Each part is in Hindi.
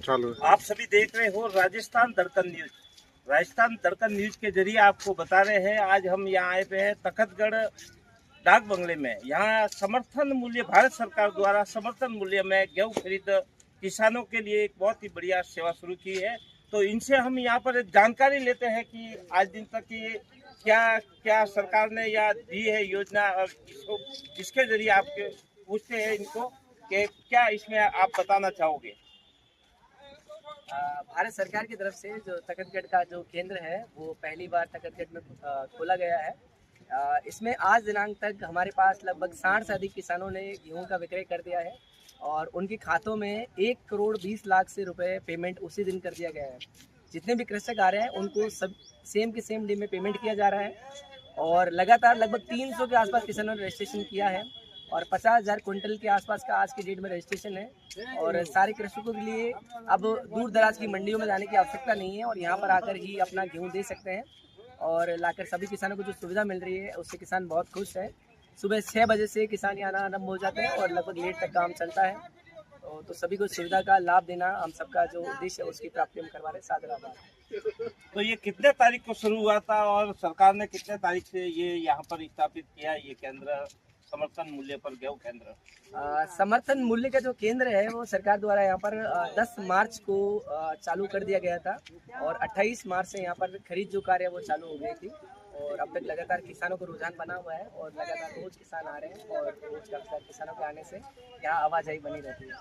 चालू आप सभी देख रहे हो राजस्थान दड़कन न्यूज। राजस्थान दड़कन न्यूज के जरिए आपको बता रहे हैं, आज हम यहाँ आए पे हैं तखतगढ़ डाक बंगले में। यहाँ समर्थन मूल्य, भारत सरकार द्वारा समर्थन मूल्य में गेहूं खरीद किसानों के लिए एक बहुत ही बढ़िया सेवा शुरू की है। तो इनसे हम यहाँ पर एक जानकारी लेते हैं कि आज दिन तक ये क्या क्या सरकार ने या दी है योजना, और इसके जरिए आपके पूछते हैं इनको कि क्या इसमें आप बताना चाहोगे। भारत सरकार की तरफ से जो तखतगढ़ का जो केंद्र है वो पहली बार तखतगढ़ में खोला गया है। इसमें आज दिनांक तक हमारे पास लगभग 60 से अधिक किसानों ने गेहूं का विक्रय कर दिया है और उनके खातों में 1,20,00,000 से रुपए पेमेंट उसी दिन कर दिया गया है। जितने भी कृषक आ रहे हैं उनको सब सेम के सेम डे में पेमेंट किया जा रहा है और लगातार लगभग 300 के आसपास किसानों ने रजिस्ट्रेशन किया है और 50,000 क्विंटल के आसपास का आज के डेट में रजिस्ट्रेशन है। और सारे कृषकों के लिए अब दूर दराज की मंडियों में जाने की आवश्यकता नहीं है और यहाँ पर आकर ही अपना गेहूँ दे सकते हैं। और लाकर सभी किसानों को जो सुविधा मिल रही है उससे किसान बहुत खुश है। सुबह 6 बजे से किसान यहाँ आना आरम्भ हो जाते हैं और लगभग लेट तक काम चलता है। तो सभी को सुविधा का लाभ देना हम सबका जो उद्देश्य है उसकी प्राप्ति हम करवा रहे हैं। सादर आभार। तो ये कितने तारीख को शुरू हुआ था और सरकार ने कितने तारीख से ये यहाँ पर स्थापित किया ये केंद्र, समर्थन मूल्य पर गेहूं केंद्र? समर्थन मूल्य का जो केंद्र है वो सरकार द्वारा यहाँ पर 10 मार्च को चालू कर दिया गया था और 28 मार्च से यहाँ पर खरीद जो कार्य वो चालू हो गई थी और अब तक लगातार किसानों को रुझान बना हुआ है और लगातार रोज किसान आ रहे हैं और रोज किसानों के आने से यहाँ आवाजाही बनी रहती है।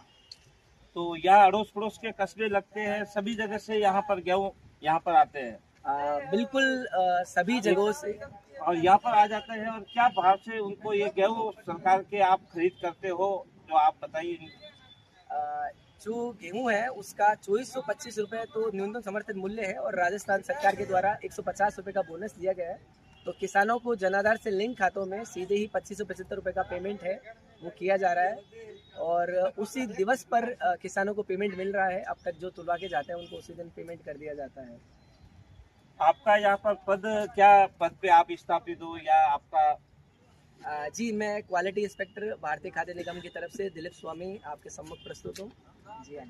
तो यहाँ अड़ोस पड़ोस के कस्बे लगते हैं, सभी जगह से यहाँ पर गेहूं यहाँ पर आते हैं। बिल्कुल सभी जगहों से और यहाँ पर आ जाते हैं। और क्या भाव से उनको ये गेहूं सरकार के आप खरीद करते हो, जो आप बताइए। जो गेहूं है उसका 2425 रुपये तो न्यूनतम समर्थन मूल्य है और राजस्थान सरकार के द्वारा 150 रुपये का बोनस दिया गया है। तो किसानों को जन आधार से लिंक खातों में सीधे ही 2575 रुपये का पेमेंट है वो किया जा रहा है और उसी दिवस पर किसानों को पेमेंट मिल रहा है। अब तक जो तुलवा के जाते हैं उनको उसी दिन पेमेंट कर दिया जाता है। आपका यहाँ पर पद, क्या पद पे आप स्थापित हो या आपका? जी, मैं क्वालिटी इंस्पेक्टर भारतीय खाद्य निगम की तरफ से दिलीप स्वामी आपके सम्मुख प्रस्तुत हूँ। जी हाँ।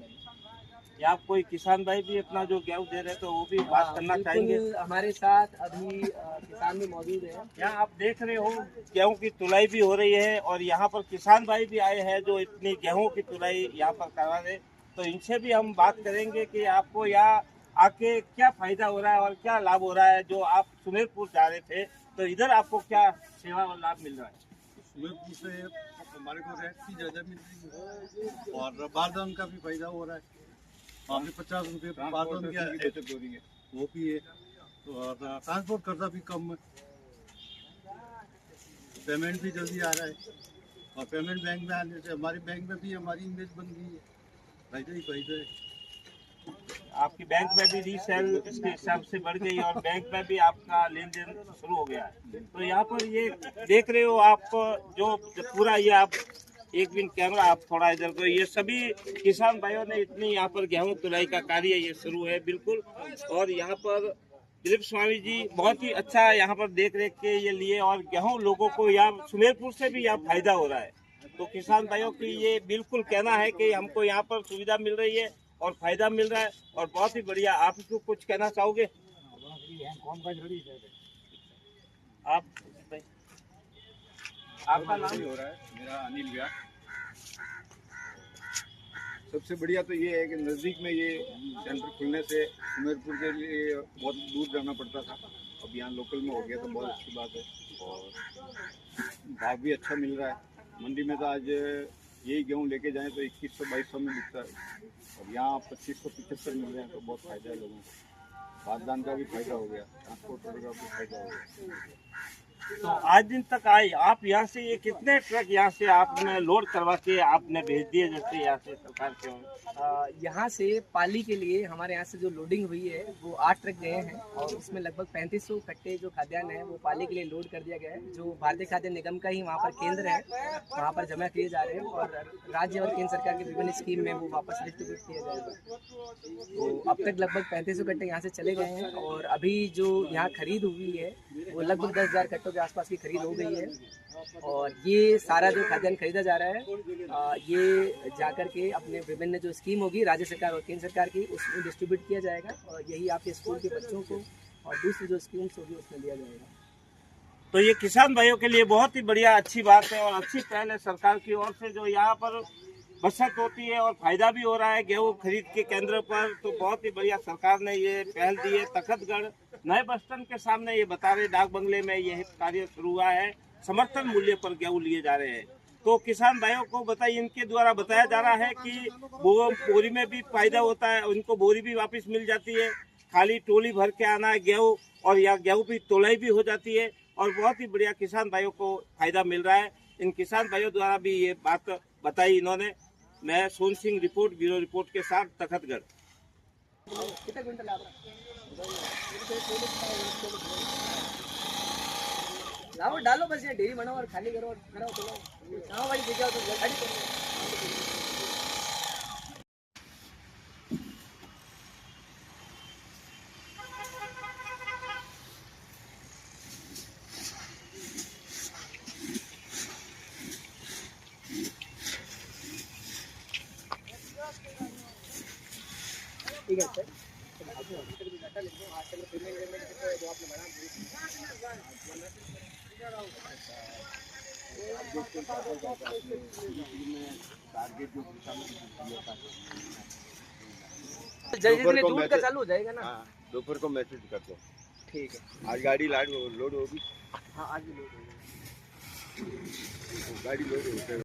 या आप कोई किसान भाई भी अपना जो गेहूं दे रहे हैं तो वो भी बात करना चाहेंगे? हमारे साथ अभी किसान भी मौजूद है। यहाँ आप देख रहे हो गेहूं की तुलाई भी हो रही है और यहाँ पर किसान भाई भी आए हैं जो इतनी गेहूं की तुलाई यहाँ पर करवा रहे। तो इनसे भी हम बात करेंगे कि आपको यहाँ आके क्या फायदा हो रहा है और क्या लाभ हो रहा है। जो आप सुमेरपुर जा रहे थे तो इधर आपको क्या सेवा और लाभ मिल रहा है? सुमेरपुर से हमारे को रेट की ज़्यादा मिल रही है और बारदान का भी फायदा हो रहा है। हमने 50 रुपये बारदान की बचत हो रही है, वो भी है। और ट्रांसपोर्ट खर्चा भी कम है, पेमेंट भी जल्दी आ रहा है और पेमेंट बैंक में आने से हमारे बैंक में भी हमारी इमेज बन गई है। फायदा ही फायदा है। आपकी बैंक में भी रीसेल इसके हिसाब से बढ़ गई और बैंक में भी आपका लेन देन शुरू हो गया है। तो यहाँ पर ये देख रहे हो आप जो पूरा ये आप एक मिनट कैमरा आप थोड़ा इधर को, ये सभी किसान भाइयों ने इतनी यहाँ पर गेहूं तुलाई का कार्य ये शुरू है बिल्कुल। और यहाँ पर दिलीप स्वामी जी बहुत ही अच्छा यहाँ पर देख रेख के ये लिए और गेहूं लोगों को यहाँ सुमेरपुर से भी यहाँ फायदा हो रहा है। तो किसान भाइयों की ये बिल्कुल कहना है कि हमको यहाँ पर सुविधा मिल रही है और फायदा मिल रहा है और बहुत ही बढ़िया। आप इसको कुछ कहना चाहोगे? आप आपका नाम? हो रहा है मेरा अनिल व्यास। सबसे बढ़िया तो ये है कि नज़दीक में ये सेंटर खुलने से सुमेरपुर के लिए बहुत दूर जाना पड़ता था, अब यहाँ लोकल में हो गया तो बहुत अच्छी बात है। और भाव भी अच्छा मिल रहा है। मंडी में तो आज यही गेहूँ लेके जाएं तो 2100-2200 में बिकता है और यहाँ 2575 मिल रहे हैं, तो बहुत फायदा है लोगों को। बारदान का भी फायदा हो गया, ट्रांसपोर्ट का भी फायदा हो गया। तो आज दिन तक आए आप यहाँ से, ये कितने ट्रक यहाँ से आपने लोड करवा के आपने भेज दिए जैसे यहाँ से सरकार के? यहाँ से पाली के लिए हमारे यहाँ से जो लोडिंग हुई है वो 8 ट्रक गए हैं और उसमें लगभग 3500 कट्टे जो खाद्यान्न है वो पाली के लिए लोड कर दिया गया है। जो भारतीय खाद्य निगम का ही वहाँ पर केंद्र है वहाँ पर जमा किए जा रहे हैं और राज्य और केंद्र सरकार की विभिन्न स्कीम में वो वापस डिस्ट्रीब्यूट किया जाएगा। तो अब तक लगभग 3500 कट्टे यहाँ से चले गए हैं और अभी जो यहाँ खरीद हुई है वो लगभग 10,000 कट्टों के आसपास की खरीद हो गई है। और ये सारा जो खाद्यान्न खरीदा जा रहा है ये जाकर के अपने विभिन्न जो स्कीम होगी राज्य सरकार और केंद्र सरकार की, उसमें डिस्ट्रीब्यूट किया जाएगा और यही आपके स्कूल के बच्चों को और दूसरी जो स्कीम्स होगी उसमें दिया जाएगा। तो ये किसान भाइयों के लिए बहुत ही बढ़िया अच्छी बात है और अच्छी पहल है सरकार की ओर से, जो यहाँ पर बचत होती है और फायदा भी हो रहा है गेहूं खरीद के केंद्र पर। तो बहुत ही बढ़िया सरकार ने ये पहल दी है। तखतगढ़ नए बस स्टैंड के सामने ये बता रहे डाक बंगले में यह कार्य शुरू हुआ है, समर्थन मूल्य पर गेहूं लिए जा रहे हैं। तो किसान भाइयों को बताइए, इनके द्वारा बताया जा रहा है कि बोरी में भी फायदा होता है, उनको बोरी भी वापस मिल जाती है, खाली टोली भर के आना है गेहूं और या गेहूं की तोलाई भी हो जाती है और बहुत ही बढ़िया किसान भाइयों को फायदा मिल रहा है। इन किसान भाइयों द्वारा भी ये बात बताई इन्होंने। मैं सोन सिंह रिपोर्ट, ब्यूरो रिपोर्ट के साथ तखतगढ़। कितना क्विंटल आप लाओ डालो, बस ये डेरी बनाओ और खाली करो और कराओ चलो गाँव वाली जगह तो गाड़ी करो। ठीक है सर, डाटा लिख दो, आज तक पेमेंट जो आपने बना जल्दी दूध का चालू हो जाएगा ना। दोपहर को मैसेज कर दो। ठीक है, आज गाड़ी लोड होगी। हाँ आज भी लोड होगी। गाड़ी लोड होगी।